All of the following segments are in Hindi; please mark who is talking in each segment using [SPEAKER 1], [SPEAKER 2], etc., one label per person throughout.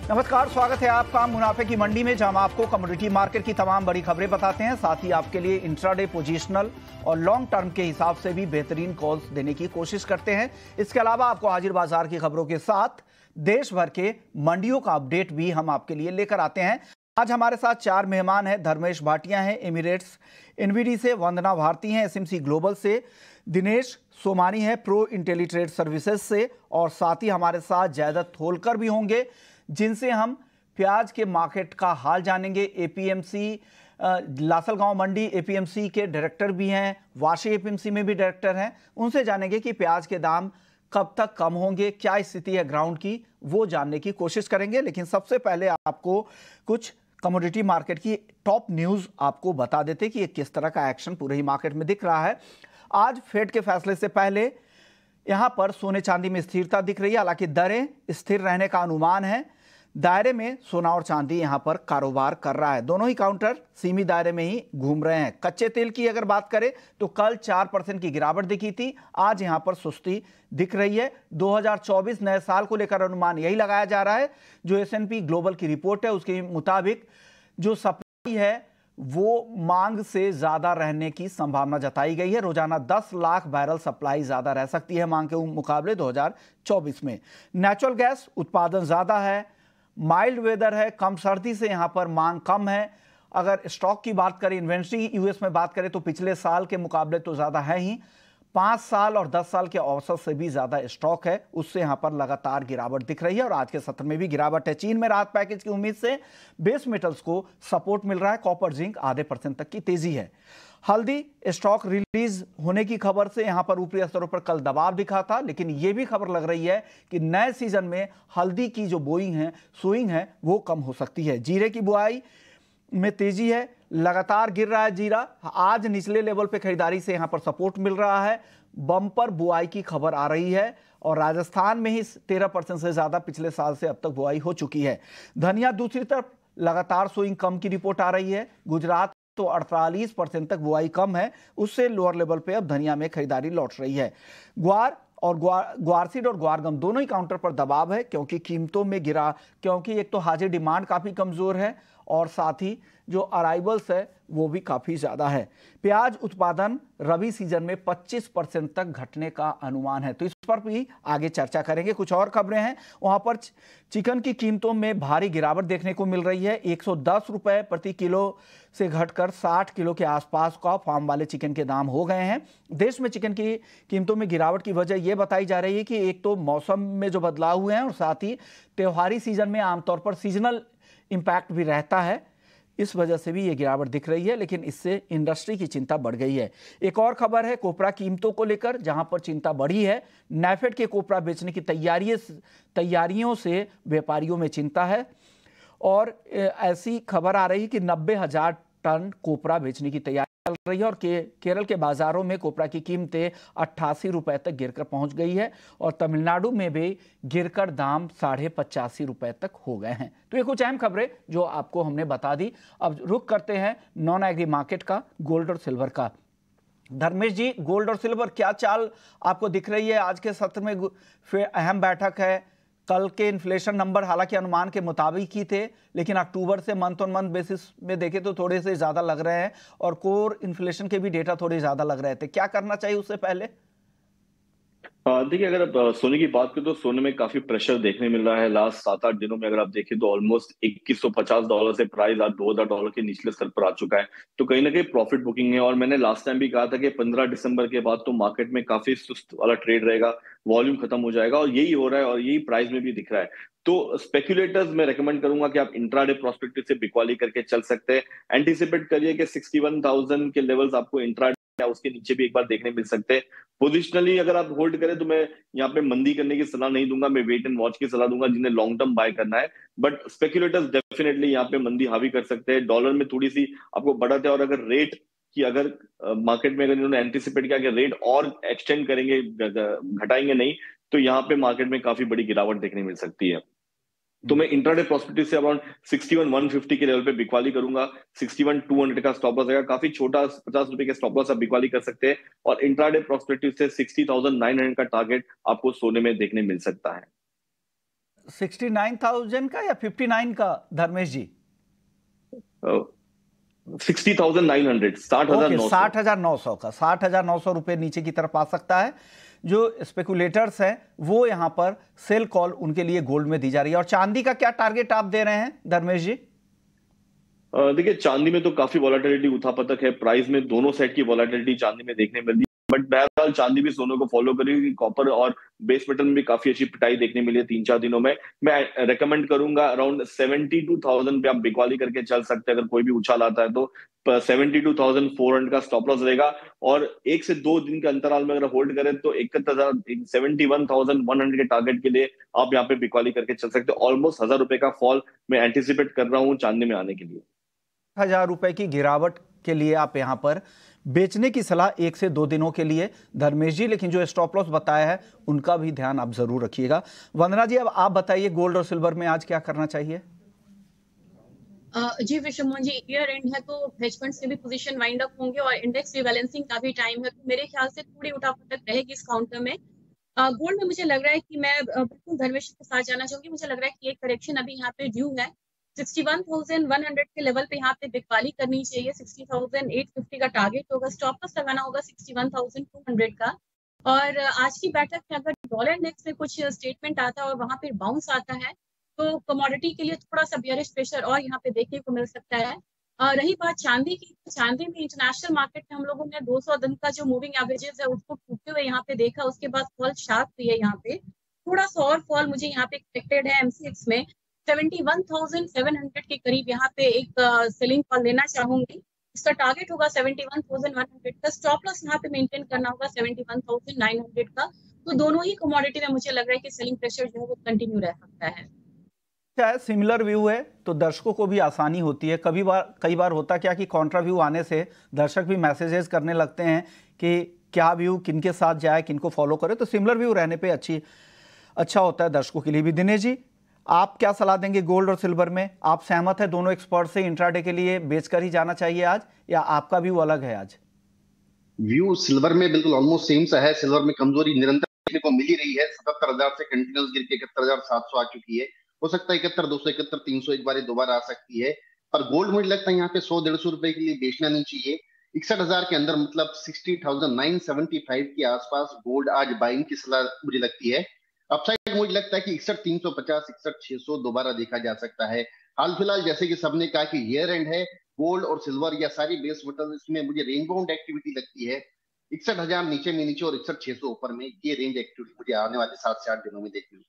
[SPEAKER 1] नमस्कार, स्वागत है आपका मुनाफे की मंडी में, जहां हम आपको कमोडिटी मार्केट की तमाम बड़ी खबरें बताते हैं। साथ ही आपके लिए इंट्राडे, पोजिशनल और लॉन्ग टर्म के हिसाब से भी बेहतरीन कॉल्स देने की कोशिश करते हैं। इसके अलावा आपको हाजिर बाजार की खबरों के साथ देश भर के मंडियों का अपडेट भी हम आपके लिए लेकर आते हैं। आज हमारे साथ 4 मेहमान हैं। धर्मेश भाटिया हैं एमिरेट्स एनवीडी से, वंदना भारती हैं एसएमसी ग्लोबल से, दिनेश सोमानी है प्रो इंटेलीट्रेड सर्विसेज से, और साथ ही हमारे साथ जयदत्त होलकर भी होंगे, जिनसे हम प्याज के मार्केट का हाल जानेंगे। एपीएमसी लासलगांव मंडी एपीएमसी के डायरेक्टर भी हैं, वाशी एपीएमसी में भी डायरेक्टर हैं। उनसे जानेंगे कि प्याज के दाम कब तक कम होंगे, क्या स्थिति है ग्राउंड की, वो जानने की कोशिश करेंगे। लेकिन सबसे पहले आपको कुछ कमोडिटी मार्केट की टॉप न्यूज़ आपको बता देते कि किस तरह का एक्शन पूरे ही मार्केट में दिख रहा है। आज फेड के फैसले से पहले यहां पर सोने चांदी में स्थिरता दिख रही है, हालांकि दरें स्थिर रहने का अनुमान है। दायरे में सोना और चांदी यहां पर कारोबार कर रहा है। दोनों ही काउंटर सीमित दायरे में ही घूम रहे हैं। कच्चे तेल की अगर बात करें तो कल 4% की गिरावट दिखी थी, आज यहां पर सुस्ती दिख रही है। 2024 नए साल को लेकर अनुमान यही लगाया जा रहा है। जो एसएनपी ग्लोबल की रिपोर्ट है उसके मुताबिक जो सप्लाई है वो मांग से ज्यादा रहने की संभावना जताई गई है। रोजाना 10 लाख बैरल सप्लाई ज्यादा रह सकती है मांग के मुकाबले 2024 में। नेचुरल गैस उत्पादन ज्यादा है, माइल्ड वेदर है, कम सर्दी से यहां पर मांग कम है। अगर स्टॉक की बात करें, इन्वेंट्री यूएस में बात करें तो पिछले साल के मुकाबले तो ज्यादा है ही, 5 साल और 10 साल के औसत से भी ज्यादा स्टॉक है, उससे यहां पर लगातार गिरावट दिख रही है और आज के सत्र में भी गिरावट है। चीन में राहत पैकेज की उम्मीद से बेस मेटल्स को सपोर्ट मिल रहा है। कॉपर जिंक आधे % तक की तेजी है। हल्दी स्टॉक रिलीज होने की खबर से यहां पर ऊपरी स्तरों पर कल दबाव दिखा था, लेकिन यह भी खबर लग रही है कि नए सीजन में हल्दी की जो सोइंग है वो कम हो सकती है। जीरे की बुआई में तेजी है, लगातार गिर रहा है जीरा। आज निचले लेवल पे खरीदारी से यहां पर सपोर्ट मिल रहा है। बम्पर बुआई की खबर आ रही है और राजस्थान में ही 13% से ज्यादा पिछले साल से अब तक बुआई हो चुकी है। धनिया दूसरी तरफ लगातार सोइंग कम की रिपोर्ट आ रही है। गुजरात तो 48% तक बुआई कम है, उससे लोअर लेवल पे अब धनिया में खरीदारी लौट रही है। ग्वार और ग्वारसीड और ग्वारगम दोनों ही काउंटर पर दबाव है, क्योंकि कीमतों में गिरा, क्योंकि एक तो हाजिर डिमांड काफी कमजोर है और साथ ही जो अराइवल्स है वो भी काफी ज्यादा है। प्याज उत्पादन रबी सीजन में 25% तक घटने का अनुमान है, तो इस पर भी आगे चर्चा करेंगे। कुछ और खबरें हैं, वहां पर चिकन की कीमतों में भारी गिरावट देखने को मिल रही है। 110 रुपए प्रति किलो से घटकर 60 किलो के आसपास का फार्म वाले चिकन के दाम हो गए हैं। देश में चिकन की कीमतों में गिरावट की वजह यह बताई जा रही है कि एक तो मौसम में जो बदलाव हुए हैं और साथ ही त्योहारी सीजन में आमतौर पर सीजनल इंपैक्ट भी रहता है, इस वजह से भी ये गिरावट दिख रही है। लेकिन इससे इंडस्ट्री की चिंता बढ़ गई है। एक और खबर है कोपरा कीमतों को लेकर, जहां पर चिंता बढ़ी है। नैफेड के कोपरा बेचने की तैयारियों से व्यापारियों में चिंता है और ऐसी खबर आ रही है कि 90,000 टन कोपरा बेचने की तैयारी चल रही है और केरल के बाजारों में कोपरा की कीमतें 88 रुपए तक गिरकर पहुंच गई है और तमिलनाडु में भी गिरकर दाम 85.5 रुपए तक हो गए हैं। तो ये कुछ अहम खबरें जो आपको हमने बता दी। अब रुक करते हैं नॉन एग्री मार्केट का, गोल्ड और सिल्वर का। धर्मेश जी, गोल्ड और सिल्वर क्या चाल आपको दिख रही है? आज के सत्र में फिर अहम बैठक है। कल के इन्फ्लेशन नंबर हालांकि अनुमान के मुताबिक ही थे, लेकिन अक्टूबर से मंथ ऑन मंथ बेसिस में देखें तो थोड़े से ज्यादा लग रहे हैं और कोर इन्फ्लेशन के भी डेटा थोड़े ज्यादा लग रहे थे। क्या करना चाहिए उससे पहले?
[SPEAKER 2] देखिए, अगर आप सोने की बात करें तो सोने में काफी प्रेशर देखने मिल रहा है। लास्ट 7-8 दिनों में अगर आप देखें तो ऑलमोस्ट $2150 से प्राइस आज $2000 के निचले स्तर पर आ चुका है। तो कहीं ना कहीं प्रॉफिट बुकिंग है और मैंने लास्ट टाइम भी कहा था कि 15 दिसंबर के बाद तो मार्केट में काफी सुस्त वाला ट्रेड रहेगा, वॉल्यूम खत्म हो जाएगा और यही हो रहा है और यही प्राइस में भी दिख रहा है। तो स्पेक्युलेटर्स मैं रेकमेंड करूंगा कि आप इंट्राडे प्रोस्पेक्टिव से बिकवाली करके चल सकते हैं। एंटिसिपेट करिए कि 61,000 के लेवल्स आपको इंट्राडे या उसके नीचे भी एक बार देखने मिल सकते हैं। पोजिशनली अगर आप होल्ड करें तो मैं यहाँ पे मंदी करने की सलाह नहीं दूंगा, मैं वेट एंड वॉच की सलाह दूंगा जिन्हें लॉन्ग टर्म बाय करना है। बट स्पेक्युलेटर्स डेफिनेटली यहाँ पे मंदी हावी कर सकते हैं। डॉलर में थोड़ी सी आपको बढ़त है और अगर रेट की अगर मार्केट में अगर इन्होंने एंटिसिपेट किया कि रेट और एक्सटेंड करेंगे, घटाएंगे नहीं, तो यहाँ पे मार्केट में काफी बड़ी गिरावट देखने मिल सकती है। तो मैं इंट्राडे प्रोस्पेक्टिव से अराउंड 61,150 के लेवल पे बिकवाली करूंगा। 61,200 का स्टॉप लॉस आएगा, काफी छोटा 50 रुपए के स्टॉप लॉस आप बिकवाली कर सकते हैं और इंट्राडे प्रोस्पेक्टिव से 60,900 का टारगेट आपको सोने में देखने मिल सकता है।
[SPEAKER 1] 69,000 का या 59 का धर्मेश जी?
[SPEAKER 2] 60,900, 60,900।
[SPEAKER 1] 60,900 का, 60,900 रुपए नीचे की तरफ आ सकता है। जो स्पेकुलेटर्स हैं वो यहां पर सेल कॉल उनके लिए गोल्ड में दी जा रही है। और चांदी का क्या टारगेट आप दे रहे हैं धर्मेश जी?
[SPEAKER 2] देखिए, चांदी में तो काफी वॉलेटिलिटी उठापतक है। प्राइस में दोनों सेट की वॉलेटिलिटी चांदी में देखने मिल रही है, बट बहरहाल चांदी भी सोने को फॉलो करेगी। कॉपर और बेस मेटल में भी काफी अच्छी पिटाई देखने मिली है 3-4 दिनों में। मैं रेकमेंड करूंगा अराउंड 72,000 पे आप बिकवाली करके चल सकते हैं। अगर कोई भी उछाल आता है तो 72,400 का स्टॉप लॉस रहेगा। और 1 से 2 दिन के अंतराल में अगर होल्ड करें तो 71,100 के टारगेट के लिए आप यहाँ पे बिकवाली करके चल सकते हैं। ऑलमोस्ट 1,000 रुपए का फॉल मैं एंटिसिपेट कर रहा हूँ चांदी में आने के लिए।
[SPEAKER 1] 1,000 रुपए की गिरावट के लिए आप यहां पर बेचने की सलाह 1 से 2 दिनों के लिए धर्मेश जी, लेकिन जो स्टॉप लॉस बताया है उनका भी ध्यान आप जरूर रखिएगा। वंदना जी, अब आप बताइए गोल्ड और सिल्वर में आज क्या करना चाहिए?
[SPEAKER 3] जी विश्वमोहन जी, ईयर एंड है तो हेज फंड्स के भी पोजीशन वाइंड अप होंगे और इंडेक्स रिबैलेंसिंग का भी टाइम है, तो मेरे ख्याल से थोड़ी उठापटक रहेगी इस काउंटर में। गोल्ड में मुझे लग रहा है कि मैं बिल्कुल धर्मेश के साथ जाना चाहूंगी। मुझे लग रहा है कि एक करेक्शन अभी यहाँ पे ड्यू है। 61,100 के लेवल पे यहाँ पे बिकवाली करनी चाहिए। 60,850 का टारगेट होगा। स्टॉप लॉस लगाना होगा 61,200 का। और आज की बैठक में अगर डॉलर इंडेक्स में कुछ स्टेटमेंट आता है और वहां पे बाउंस आता है तो कमोडिटी के लिए थोड़ा सा बियरिश प्रेशर और यहाँ पे देखने को मिल सकता है। रही बात चांदी की, चांदी में इंटरनेशनल मार्केट में हम लोगों ने 200 दिन का जो मूविंग एवरेजेस है उसको टूटते हुए यहाँ पे देखा। उसके बाद फॉल शार्प हुई है। यहाँ पे थोड़ा सा और फॉल मुझे यहाँ पे एक्सपेक्टेड है। एमसीएक्स में 71,700 के करीब यहाँ पे एक सेलिंग कॉल लेना चाहूंगी। इसका टारगेट होगा 71,100 का। स्टॉप लॉस यहाँ पे मेंटेन करना होगा 71,900 का। तो दोनों ही कमोडिटी में मुझे लग रहा है कि सेलिंग प्रेशर जो है वो कंटिन्यू रह सकता है।
[SPEAKER 1] चाहे सिमिलर व्यू है तो दर्शकों को भी आसानी होती है। कई बार होता क्या कि कॉन्ट्रा व्यू आने से दर्शक भी मैसेजेस करने लगते हैं कि क्या व्यू किनके साथ जाए, किनको फॉलो करे। तो सिमिलर व्यू रहने पे अच्छा होता है दर्शकों के लिए भी। दिनेश जी, आप क्या सलाह देंगे गोल्ड और सिल्वर में? आप सहमत है दोनों एक्सपर्ट से इंट्राडे के लिए बेचकर ही जाना चाहिए आज, या आपका व्यू अलग है आज?
[SPEAKER 4] व्यू सिल्वर में बिल्कुल ऑलमोस्ट सेम सा है। सिल्वर में कमजोरी निरंतर देखने को मिल ही रही है। 77,000 से कंटिन्यूस गिर के 71,700 आ चुकी है। हो सकता है 71,200, 71,300 एक बार दोबारा आ सकती है। पर गोल्ड मुझे लगता है यहाँ पे 100-150 रुपए के लिए बेचना नहीं चाहिए। 61,000 के अंदर मतलब 60,975 के आसपास गोल्ड आज बाइंग की सलाह मुझे लगती है। अपसाइड मुझे लगता है कि 61,350, 61,600 दोबारा देखा जा सकता है। हाल फिलहाल जैसे कि सबने कहा कि ईयर एंड है, गोल्ड और सिल्वर या सारी बेस मेटल इसमें मुझे रेंज बाउंड एक्टिविटी लगती है। 61,000 नीचे में नीचे और 61,600 ऊपर में, ये रेंज एक्टिविटी मुझे आने वाले 7 से 8 दिनों में देखनी है।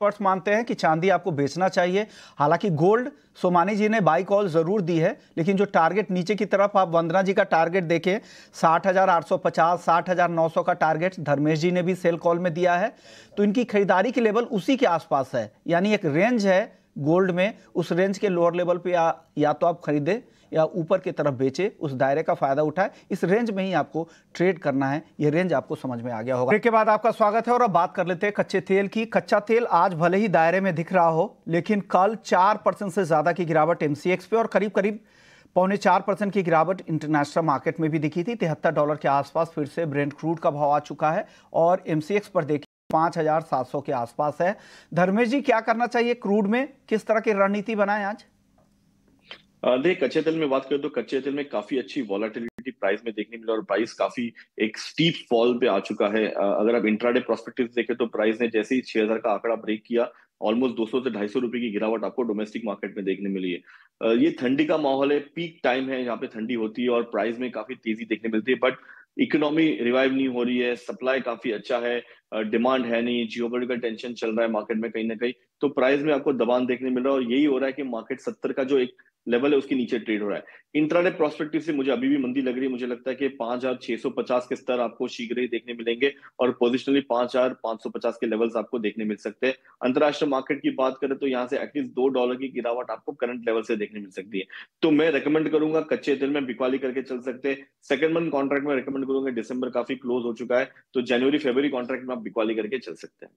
[SPEAKER 1] एक्सपर्ट्स मानते हैं कि चांदी आपको बेचना चाहिए। हालांकि गोल्ड सोमानी जी ने बाई कॉल जरूर दी है, लेकिन जो टारगेट नीचे की तरफ आप वंदना जी का टारगेट देखें 60,850, 60,900 का टारगेट धर्मेश जी ने भी सेल कॉल में दिया है। तो इनकी खरीदारी की लेवल उसी के आसपास है, यानी एक रेंज है गोल्ड में। उस रेंज के लोअर लेवल पे या तो आप खरीदे या ऊपर की तरफ बेचे, उस दायरे का फायदा उठाए। इस रेंज में ही आपको ट्रेड करना है। ये रेंज आपको समझ में आ गया होगा। ब्रेक के बाद आपका स्वागत है और अब बात कर लेते हैं कच्चे तेल की। कच्चा तेल आज भले ही दायरे में दिख रहा हो, लेकिन कल 4% से ज्यादा की गिरावट एमसीएक्स पे और करीब 4.25% की गिरावट इंटरनेशनल मार्केट में भी दिखी थी। $73 के आसपास फिर से ब्रेंट क्रूड का भाव आ चुका है और एमसीएक्स पर देखिए 5,700 के आसपास है। धर्मेश जी, क्या करना चाहिए क्रूड में? किस तरह की रणनीति बनाएं आज?
[SPEAKER 2] देखिए, कच्चे तेल में बात करें तो कच्चे तेल में काफी अच्छी वॉलेटिलिटी प्राइस में देखने मिला और प्राइस काफी एक स्टीप फॉल पे आ चुका है। अगर आप इंट्राडे प्रोस्पेक्टिव देखें तो प्राइस ने जैसे ही 6,000 का आंकड़ा ब्रेक किया, ऑलमोस्ट 200 से 250 रुपए की गिरावट आपको डोमेस्टिक मार्केट में देखने मिली है। ये ठंडी का माहौल है, पीक टाइम है, यहाँ पे ठंडी होती है और प्राइस में काफी तेजी देखने मिलती है। बट इकोनॉमी रिवाइव नहीं हो रही है, सप्लाई काफी अच्छा है, डिमांड है नहीं, जियोपॉलिटिकल टेंशन चल रहा है मार्केट में कहीं ना कहीं, तो प्राइस में आपको दबाव देखने मिल रहा है और यही हो रहा है कि मार्केट 70 का जो एक लेवल है उसके नीचे ट्रेड हो रहा है। इंट्राडे प्रोस्पेक्टिव से मुझे अभी भी मंदी लग रही है। मुझे लगता है कि 5,650 के स्तर आपको शीघ्र ही देखने मिलेंगे और पोजिशनली 5,550 के लेवल्स आपको देखने मिल सकते हैं। अंतरराष्ट्रीय मार्केट की बात करें तो यहाँ से एटलीस्ट $2 की गिरावट आपको करंट लेवल से देखने मिल सकती है। तो मैं रेकमेंड करूंगा कच्चे तेल में बिकवाली करके चल सकते हैं। सेकंड मंथ कॉन्ट्रैक्ट में रेकमेंड करूंगा, दिसंबर काफी क्लोज हो चुका है, तो जनवरी फरवरी कॉन्ट्रैक्ट में आप बिकवाली करके चल सकते हैं।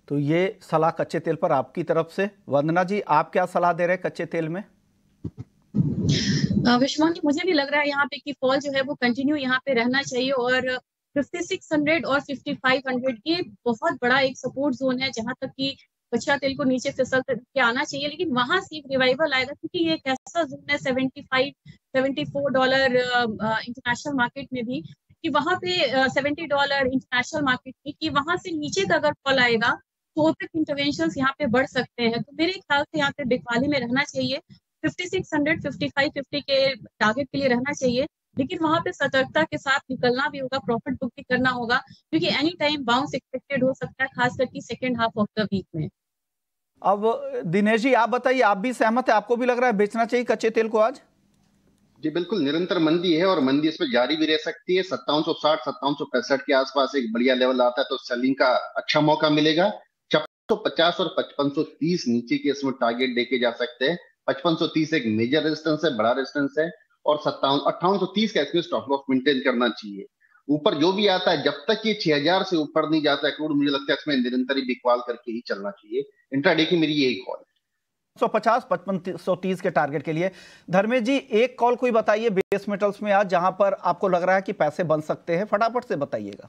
[SPEAKER 1] तो ये सलाह कच्चे तेल पर आपकी तरफ से। वंदना जी, आप क्या सलाह दे रहे हैं कच्चे तेल में?
[SPEAKER 3] विश्वमोहन जी, मुझे भी लग रहा है यहाँ पे कि फॉल जो है वो कंटिन्यू यहाँ पे रहना चाहिए और 5600 और 5500 ये बहुत बड़ा एक सपोर्ट जोन है, जहां तक कि कच्चा तेल को नीचे फिसल के आना चाहिए, लेकिन वहां से एक रिवाइवल आएगा, क्योंकि ये एक ऐसा जोन है $74 इंटरनेशनल मार्केट में भी, कि वहां पे $70 इंटरनेशनल मार्केट में, कि वहां से नीचे का अगर फॉल आएगा तो ओपेक इंटरवेंशंस यहाँ पे बढ़ सकते हैं। तो मेरे ख्याल से यहाँ पे बिकवाली में रहना चाहिए, 5600 5550 के टारगेट के लिए रहना चाहिए, लेकिन वहां पे सतर्कता के साथ निकलना भी होगा, प्रॉफिट बुक भी करना होगा, क्योंकि एनी टाइम बाउंस एक्सपेक्टेड हो सकता है, खास करके second half of the week में।
[SPEAKER 1] अब दिनेश जी आप बताइए, आप भी सहमत है, आपको भी लग रहा है बेचना चाहिए कच्चे तेल को आज?
[SPEAKER 4] जी बिल्कुल, निरंतर मंदी है और मंदी इसमें जारी भी रह सकती है। 5760 5765 के आसपास एक बढ़िया लेवल आता है तो सेलिंग का अच्छा मौका मिलेगा। 5650 और 5530 नीचे के इसमें टारगेट देके जा सकते हैं। 5530 एक मेजर रेजिस्टेंस है, बड़ा रेजिस्टेंस है, और 5830 का इसमें स्टॉप लॉस मेंटेन करना चाहिए। ऊपर जो भी आता है, जब तक ये 6000 से ऊपर नहीं जाता है क्रूड, मुझे लगता है इसमें निरंतर ही बिकवाल करके ही चलना चाहिए। इंट्राडे की मेरी यही कॉल है
[SPEAKER 1] 150 5530 के टारगेट के लिए। धर्मेश जी एक कॉल कोई बताइए बेस मेटल्स में आज जहां पर आपको लग रहा है कि पैसे बन सकते हैं, फटाफट से बताइएगा।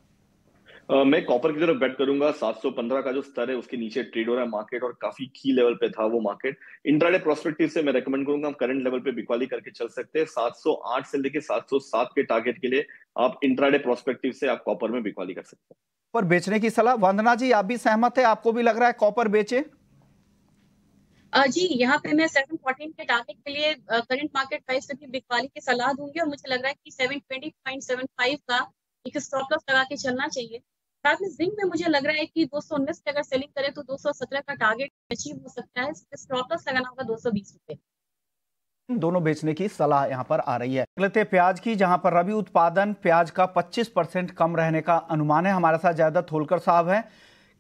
[SPEAKER 2] मैं कॉपर की तरफ बेट करूंगा। 715 का जो स्तर है उसके नीचे ट्रेड हो रहा है मार्केट, और काफी की लेवल पे था वो मार्केट। इंट्राडे प्रोस्पेक्टिव से मैं रेकमेंड करूंगा हम करंट लेवल पे बिकवाली करके चल सकते हैं। 708 से लेके 707 के टारगेट के लिए आप इंट्राडे प्रोस्पेक्टिव से आप कॉपर में बिकवाली कर सकते हैं।
[SPEAKER 1] पर बेचने की सलाह, वंदना जी आप भी सहमत है, आपको भी लग रहा है कॉपर बेचे?
[SPEAKER 3] जी यहाँ पे मैं 714 के टारगेट के लिए करंट मार्केट प्राइस से भी बिकवाली की सलाह दूंगी, और मुझे लग रहा है कि 720.75 का एक स्टॉप लॉस लगा के चलना चाहिए। साथ में जिंक में मुझे लग रहा है कि 219 पे अगर सेलिंग करें तो 217 का टारगेट अचीव हो सकता है, स्टॉप लॉस लगाना होगा 220 रुपए।
[SPEAKER 1] दोनों बेचने की सलाह यहां पर आ रही है। लेते प्याज की, जहां पर रबी उत्पादन प्याज का 25% कम रहने का अनुमान है। हमारे साथ जयदत्त होलकर साहब हैं।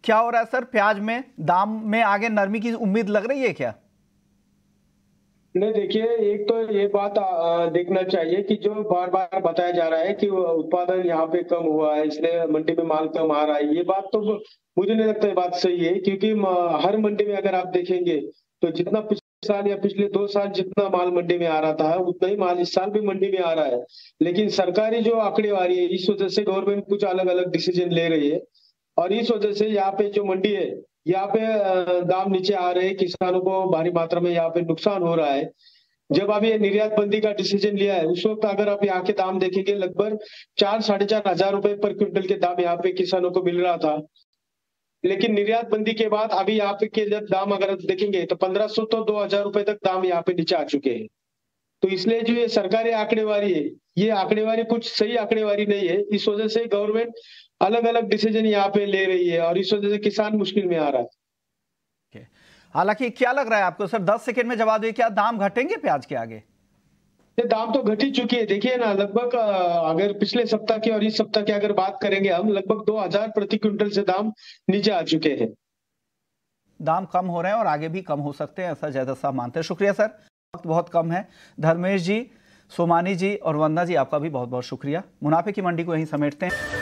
[SPEAKER 1] क्या हो रहा है सर, प्याज में दाम में आगे नरमी की उम्मीद लग रही है क्या?
[SPEAKER 5] नहीं देखिए, एक तो ये बात देखना चाहिए कि जो बार बार बताया जा रहा है कि उत्पादन यहाँ पे कम हुआ है इसलिए मंडी में माल कम आ रहा है, ये बात तो मुझे नहीं लगता ये बात सही है। क्योंकि हर मंडी में अगर आप देखेंगे तो जितना पिछले साल या पिछले 2 साल जितना माल मंडी में आ रहा था उतना ही माल इस साल भी मंडी में आ रहा है। लेकिन सरकारी जो आंकड़ेवारी है, इस वजह से गवर्नमेंट कुछ अलग अलग डिसीजन ले रही है, और इस वजह से यहाँ पे जो मंडी है यहाँ पे दाम नीचे आ रहे हैं, किसानों को भारी मात्रा में यहाँ पे नुकसान हो रहा है। जब अभी निर्यात बंदी का डिसीजन लिया है उस वक्त अगर आप यहाँ के दाम देखेंगे लगभग 4-4.5 हजार रुपए पर क्विंटल के दाम यहाँ पे किसानों को मिल रहा था। लेकिन निर्यात बंदी के बाद अभी यहाँ पे के जब दाम अगर देखेंगे तो 1500 तो 2000 रुपए तक दाम यहाँ पे नीचे आ चुके हैं। तो इसलिए जो ये सरकारी आंकड़ेवारी है, ये आंकड़ेवारी कुछ सही आंकड़ेवारी नहीं है। इस वजह से गवर्नमेंट अलग अलग डिसीजन यहाँ पे ले रही है और इस वजह से किसान मुश्किल में आ रहा है।
[SPEAKER 1] हालांकि क्या लग रहा है आपको सर, 10 सेकंड में जवाब दे, क्या दाम घटेंगे प्याज के आगे?
[SPEAKER 5] दाम तो घट ही चुकी है। देखिए ना, लगभग अगर पिछले सप्ताह की और इस सप्ताह की अगर बात करेंगे हम, लगभग 2000 प्रति क्विंटल से दाम नीचे आ चुके हैं।
[SPEAKER 1] दाम कम हो रहे हैं और आगे भी कम हो सकते हैं, ऐसा जयदत्त साहब मानते हैं। शुक्रिया सर, वक्त बहुत कम है। धर्मेश जी, सोमानी जी और वंदना जी, आपका भी बहुत बहुत शुक्रिया। मुनाफे की मंडी को यहीं समेटते हैं।